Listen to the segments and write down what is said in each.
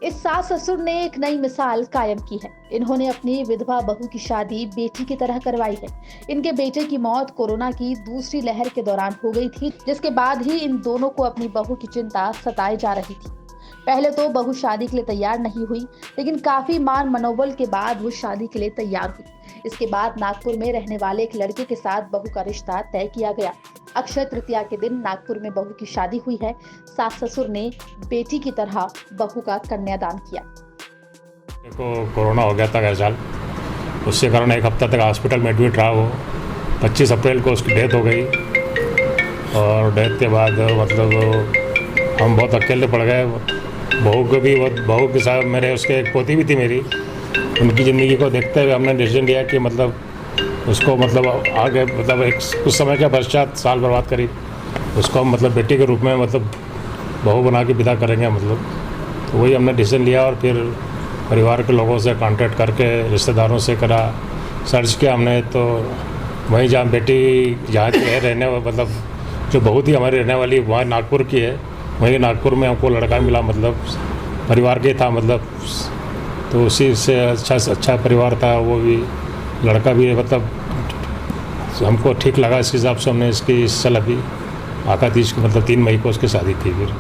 इस सास ससुर ने एक नई मिसाल कायम की है। इन्होंने अपनी विधवा बहू की शादी बेटी की तरह करवाई है। इनके बेटे की मौत कोरोना की दूसरी लहर के दौरान हो गई थी, जिसके बाद ही इन दोनों को अपनी बहू की चिंता सताए जा रही थी। पहले तो बहू शादी के लिए तैयार नहीं हुई, लेकिन काफी मान मनोबल के बाद वो शादी के लिए तैयार हुई। इसके बाद नागपुर में रहने वाले एक लड़के के साथ बहू का रिश्ता तय किया गया। अक्षय तृतीया के दिन नागपुर में बहू की शादी हुई है। सास ससुर ने बेटी की तरह बहू का कन्यादान किया। को कोरोना हो गया था गए साल, उसके कारण एक हफ्ता तक हॉस्पिटल में एडमिट रहा। वो 25 अप्रैल को उसकी डेथ हो गई और डेथ के बाद मतलब हम बहुत अकेले पड़ गए। बहू को भी बहू के साथ मेरे उसके एक पोती भी थी मेरी, उनकी ज़िंदगी को देखते हुए हमने डिसीजन लिया कि मतलब उसको मतलब आगे मतलब एक कुछ समय के पश्चात साल बर्बाद करी उसको हम मतलब बेटी के रूप में मतलब बहू बना के विदा करेंगे मतलब। तो वही हमने डिसीजन लिया और फिर परिवार के लोगों से कांटेक्ट करके रिश्तेदारों से करा, सर्च किया हमने। तो वहीं जहाँ बेटी जहाँ की है रहने मतलब जो बहू थी हमारी रहने वाली वहाँ नागपुर की है, वहीं नागपुर में हमको लड़का मिला मतलब परिवार के था मतलब। तो उसी से अच्छा परिवार था, वो भी लड़का भी मतलब हमको ठीक लगा। इस हिसाब से हमने इसकी सल अभी आकातीश मतलब 3 मई को उसकी शादी थी। फिर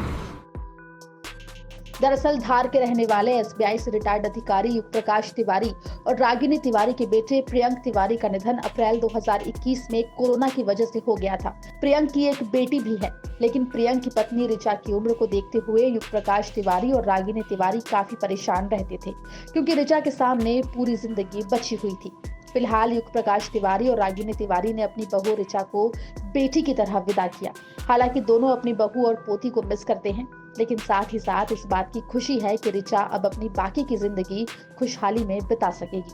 दरअसल धार के रहने वाले एसबीआई से रिटायर्ड अधिकारी युग प्रकाश तिवारी और रागिनी तिवारी के बेटे प्रियंक तिवारी का निधन अप्रैल 2021 में कोरोना की वजह से हो गया था। प्रियंक की एक बेटी भी है, लेकिन प्रियंक की पत्नी ऋचा की उम्र को देखते हुए युग प्रकाश तिवारी और रागिनी तिवारी काफी परेशान रहते थे, क्योंकि ऋचा के सामने पूरी जिंदगी बची हुई थी। फिलहाल युग प्रकाश तिवारी और रागिनी तिवारी ने अपनी बहू ऋचा को बेटी की तरह विदा किया। हालांकि दोनों अपनी बहू और पोती को मिस करते हैं, लेकिन साथ ही साथ इस बात की खुशी है कि ऋचा अब अपनी बाकी की जिंदगी खुशहाली में बिता सकेगी।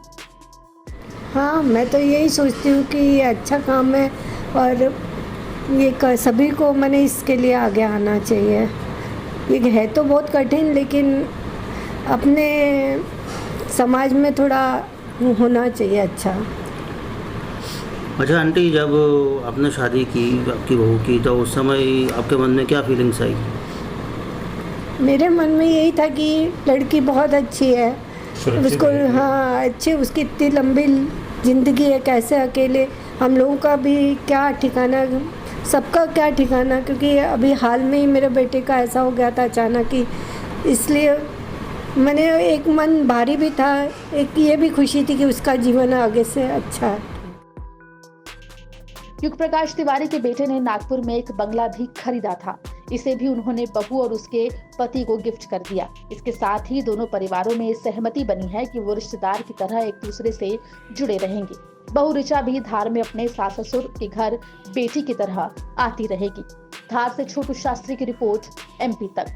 हाँ, मैं तो यही सोचती हूँ कि ये अच्छा काम है और ये सभी को मैंने इसके लिए आगे आना चाहिए। ये है तो बहुत कठिन, लेकिन अपने समाज में थोड़ा होना चाहिए अच्छा। अच्छा आंटी, जब आपने शादी की आपकी बहू की तो उस समय आपके मन में क्या फीलिंग्स आई? मेरे मन में यही था कि लड़की बहुत अच्छी है, उसको हाँ अच्छी, उसकी इतनी लंबी ज़िंदगी है, कैसे अकेले हम लोगों का भी क्या ठिकाना, सबका क्या ठिकाना, क्योंकि अभी हाल में ही मेरे बेटे का ऐसा हो गया था अचानक ही। इसलिए मैंने एक मन भारी भी था, एक ये भी खुशी थी कि उसका जीवन आगे से अच्छा है। युग प्रकाश तिवारी के बेटे ने नागपुर में एक बंगला भी खरीदा था। इसे भी उन्होंने बहू और उसके पति को गिफ्ट कर दिया। इसके साथ ही दोनों परिवारों में सहमति बनी है कि वो रिश्तेदार की तरह एक दूसरे से जुड़े रहेंगे। बहू ऋचा भी धार में अपने सास ससुर के घर बेटी की तरह आती रहेगी। धार से छोटू शास्त्री की रिपोर्ट, MP तक।